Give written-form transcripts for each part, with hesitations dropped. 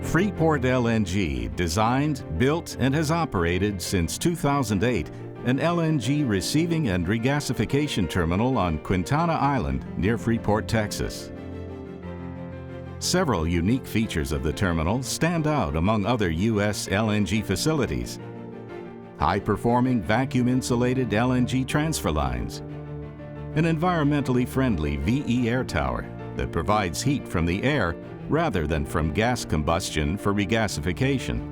Freeport LNG designed, built, and has operated since 2008 an LNG receiving and regasification terminal on Quintana Island near Freeport, Texas. Several unique features of the terminal stand out among other U.S. LNG facilities. High-performing vacuum-insulated LNG transfer lines, an environmentally friendly VE air tower that provides heat from the air rather than from gas combustion for regasification,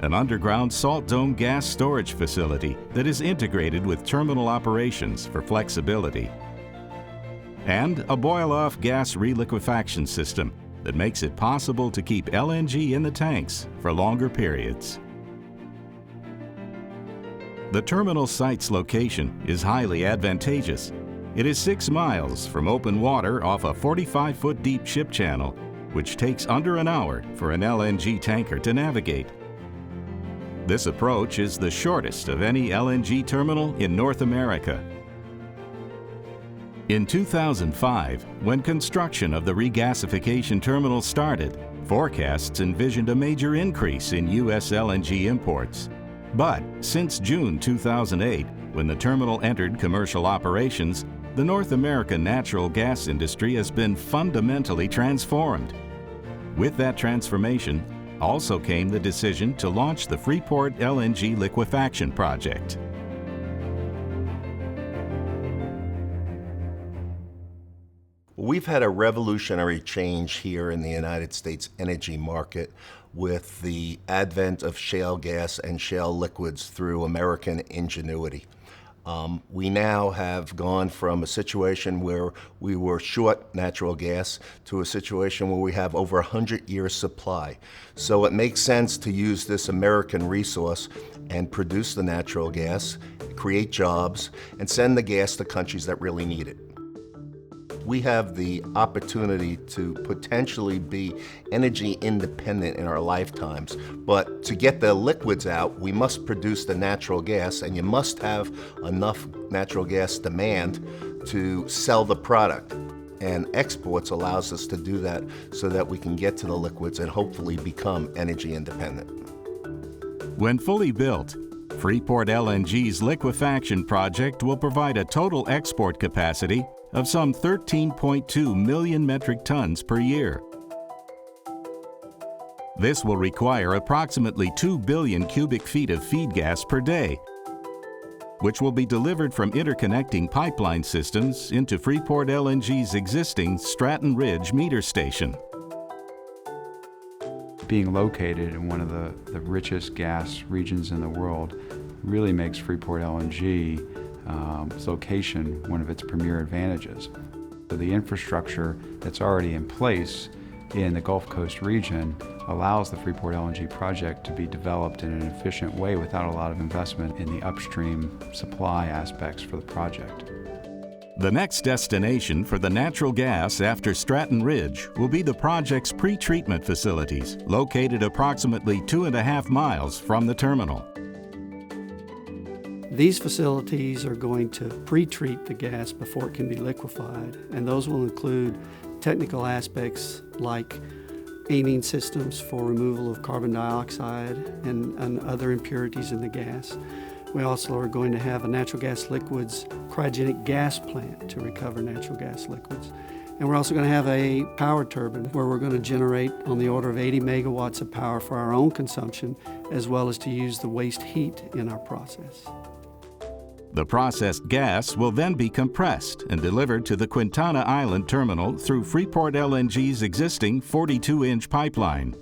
an underground salt dome gas storage facility that is integrated with terminal operations for flexibility, and a boil-off gas reliquefaction system that makes it possible to keep LNG in the tanks for longer periods. The terminal site's location is highly advantageous. It is 6 miles from open water off a 45-foot deep ship channel, which takes under an hour for an LNG tanker to navigate. This approach is the shortest of any LNG terminal in North America. In 2005, when construction of the regasification terminal started, forecasts envisioned a major increase in U.S. LNG imports. But since June 2008, when the terminal entered commercial operations, the North American natural gas industry has been fundamentally transformed. With that transformation also came the decision to launch the Freeport LNG liquefaction project. We've had a revolutionary change here in the United States energy market with the advent of shale gas and shale liquids through American ingenuity. We now have gone from a situation where we were short natural gas to a situation where we have over 100 years supply. So it makes sense to use this American resource and produce the natural gas, create jobs, and send the gas to countries that really need it. We have the opportunity to potentially be energy independent in our lifetimes, but to get the liquids out, we must produce the natural gas, and you must have enough natural gas demand to sell the product. And exports allows us to do that so that we can get to the liquids and hopefully become energy independent. When fully built, Freeport LNG's liquefaction project will provide a total export capacity of some 13.2 million metric tons per year. This will require approximately 2 billion cubic feet of feed gas per day, which will be delivered from interconnecting pipeline systems into Freeport LNG's existing Stratton Ridge meter station. Being located in one of the richest gas regions in the world really makes Freeport LNG its location one of its premier advantages. So the infrastructure that's already in place in the Gulf Coast region allows the Freeport LNG project to be developed in an efficient way without a lot of investment in the upstream supply aspects for the project. The next destination for the natural gas after Stratton Ridge will be the project's pretreatment facilities, located approximately 2.5 miles from the terminal. These facilities are going to pre-treat the gas before it can be liquefied, and those will include technical aspects like amine systems for removal of carbon dioxide and other impurities in the gas. We also are going to have a natural gas liquids cryogenic gas plant to recover natural gas liquids. And we're also going to have a power turbine where we're going to generate on the order of 80 megawatts of power for our own consumption, as well as to use the waste heat in our process. The processed gas will then be compressed and delivered to the Quintana Island terminal through Freeport LNG's existing 42-inch pipeline.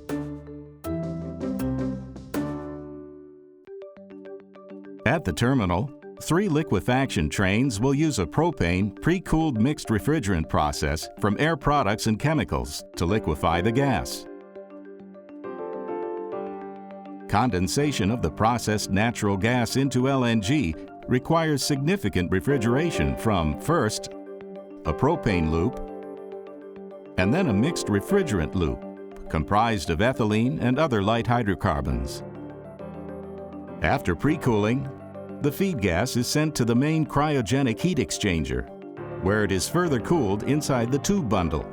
At the terminal, 3 liquefaction trains will use a propane pre-cooled mixed refrigerant process from air products and chemicals to liquefy the gas. Condensation of the processed natural gas into LNG requires significant refrigeration from, first, a propane loop, and then a mixed refrigerant loop comprised of ethylene and other light hydrocarbons. After pre-cooling, the feed gas is sent to the main cryogenic heat exchanger, where it is further cooled inside the tube bundle.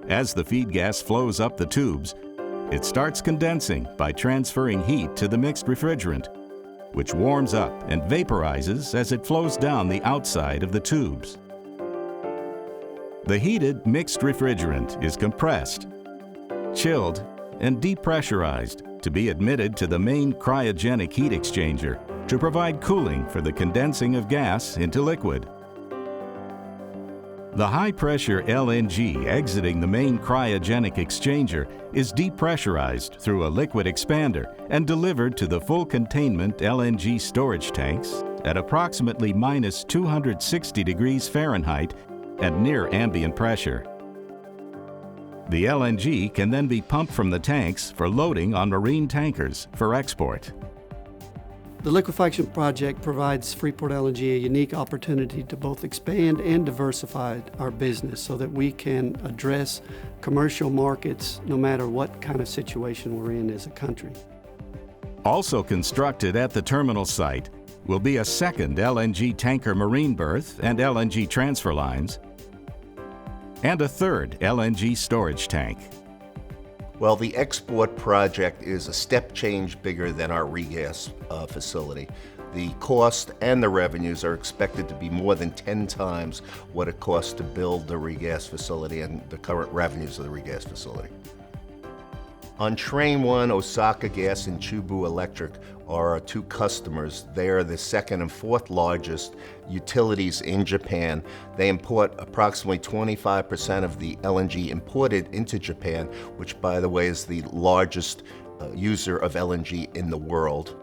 As the feed gas flows up the tubes, it starts condensing by transferring heat to the mixed refrigerant, which warms up and vaporizes as it flows down the outside of the tubes. The heated mixed refrigerant is compressed, chilled, and depressurized to be admitted to the main cryogenic heat exchanger to provide cooling for the condensing of gas into liquid. The high-pressure LNG exiting the main cryogenic exchanger is depressurized through a liquid expander and delivered to the full containment LNG storage tanks at approximately minus 260 degrees Fahrenheit and near ambient pressure. The LNG can then be pumped from the tanks for loading on marine tankers for export. The liquefaction project provides Freeport LNG a unique opportunity to both expand and diversify our business so that we can address commercial markets no matter what kind of situation we're in as a country. Also constructed at the terminal site will be a second LNG tanker marine berth and LNG transfer lines, and a third LNG storage tank. Well, the export project is a step change bigger than our regas facility. The cost and the revenues are expected to be more than 10 times what it costs to build the regas facility and the current revenues of the regas facility. On Train 1, Osaka Gas and Chubu Electric are our two customers. They are the second and fourth largest utilities in Japan. They import approximately 25% of the LNG imported into Japan, which, by the way, is the largest user of LNG in the world.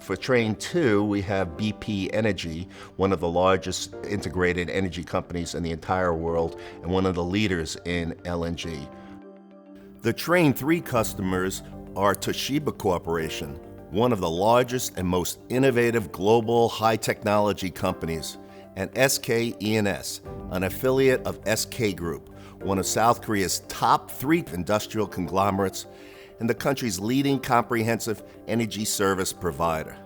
For Train 2, we have BP Energy, one of the largest integrated energy companies in the entire world and one of the leaders in LNG. The Train 3 customers are Toshiba Corporation, one of the largest and most innovative global high-technology companies, and SK E&S, an affiliate of SK Group, one of South Korea's top 3 industrial conglomerates and the country's leading comprehensive energy service provider.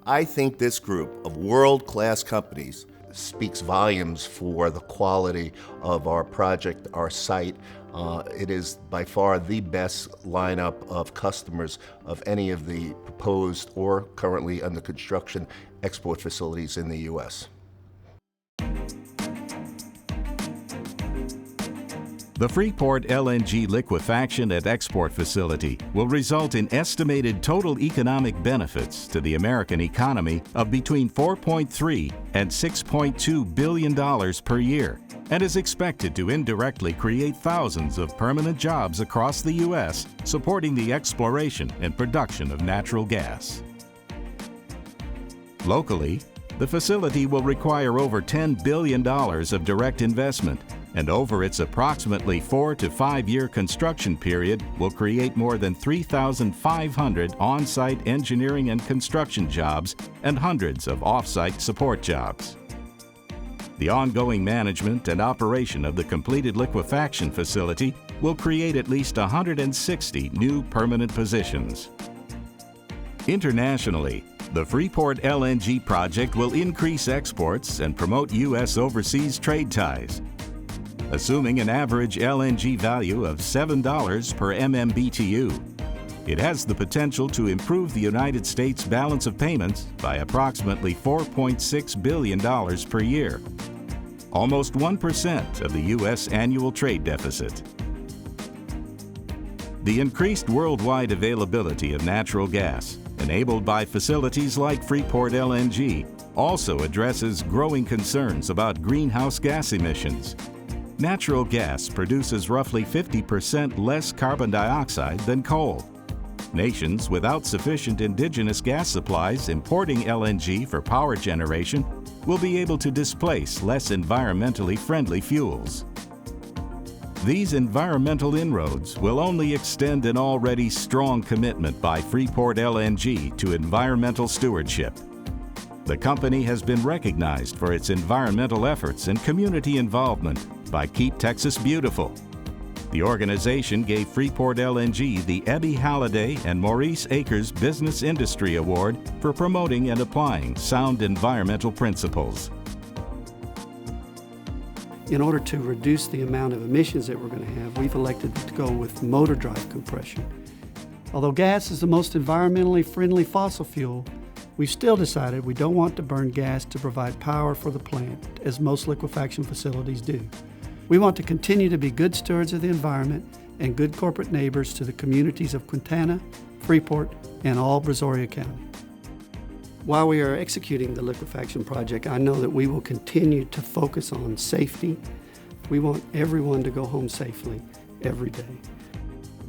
I think this group of world-class companies speaks volumes for the quality of our project, our site. It is by far the best lineup of customers of any of the proposed or currently under construction export facilities in the U.S. The Freeport LNG liquefaction and export facility will result in estimated total economic benefits to the American economy of between $4.3 and $6.2 billion per year, and is expected to indirectly create thousands of permanent jobs across the U.S., supporting the exploration and production of natural gas. Locally, the facility will require over $10 billion of direct investment, and over its approximately 4 to 5 year construction period will create more than 3,500 on-site engineering and construction jobs and hundreds of off-site support jobs. The ongoing management and operation of the completed liquefaction facility will create at least 160 new permanent positions. Internationally, the Freeport LNG project will increase exports and promote U.S. overseas trade ties. Assuming an average LNG value of $7 per MMBTU, it has the potential to improve the United States balance of payments by approximately $4.6 billion per year, almost 1% of the U.S. annual trade deficit. The increased worldwide availability of natural gas, enabled by facilities like Freeport LNG, also addresses growing concerns about greenhouse gas emissions. Natural gas produces roughly 50% less carbon dioxide than coal. Nations without sufficient indigenous gas supplies importing LNG for power generation will be able to displace less environmentally friendly fuels. These environmental inroads will only extend an already strong commitment by Freeport LNG to environmental stewardship. The company has been recognized for its environmental efforts and community involvement by Keep Texas Beautiful, The organization gave Freeport LNG the Ebby Halliday and Maurice Akers Business Industry Award for promoting and applying sound environmental principles. In order to reduce the amount of emissions that we're going to have, we've elected to go with motor drive compression. Although gas is the most environmentally friendly fossil fuel, we've still decided we don't want to burn gas to provide power for the plant, as most liquefaction facilities do. We want to continue to be good stewards of the environment and good corporate neighbors to the communities of Quintana, Freeport, and all Brazoria County. While we are executing the liquefaction project, I know that we will continue to focus on safety. We want everyone to go home safely every day.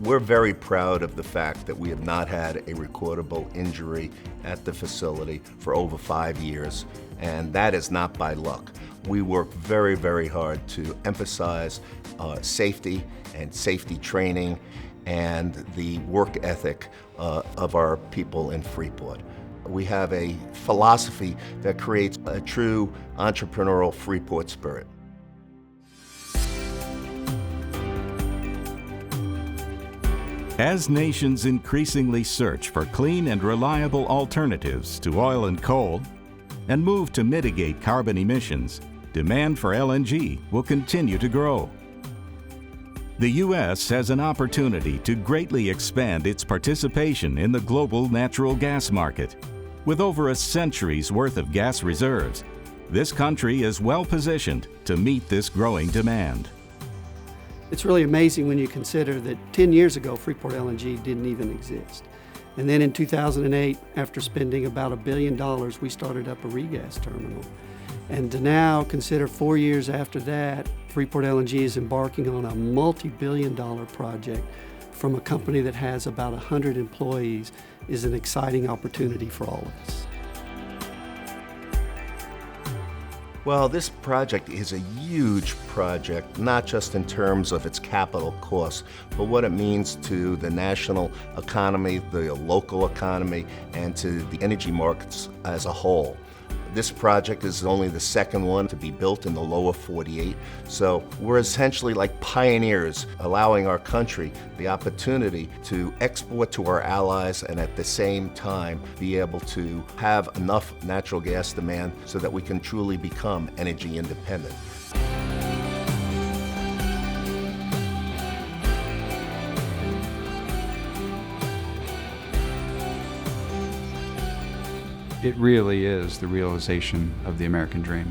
We're very proud of the fact that we have not had a recordable injury at the facility for over 5 years, and that is not by luck. We work very, very hard to emphasize safety and safety training and the work ethic of our people in Freeport. We have a philosophy that creates a true entrepreneurial Freeport spirit. As nations increasingly search for clean and reliable alternatives to oil and coal and move to mitigate carbon emissions, demand for LNG will continue to grow. The U.S. has an opportunity to greatly expand its participation in the global natural gas market. With over a century's worth of gas reserves, this country is well positioned to meet this growing demand. It's really amazing when you consider that 10 years ago, Freeport LNG didn't even exist. And then in 2008, after spending about $1 billion, we started up a regas terminal. And to now consider 4 years after that, Freeport LNG is embarking on a multi-billion-dollar project from a company that has about 100 employees is an exciting opportunity for all of us. Well, this project is a huge project, not just in terms of its capital costs, but what it means to the national economy, the local economy, and to the energy markets as a whole. This project is only the second one to be built in the lower 48, so we're essentially like pioneers, allowing our country the opportunity to export to our allies and at the same time be able to have enough natural gas demand so that we can truly become energy independent. It really is the realization of the American dream.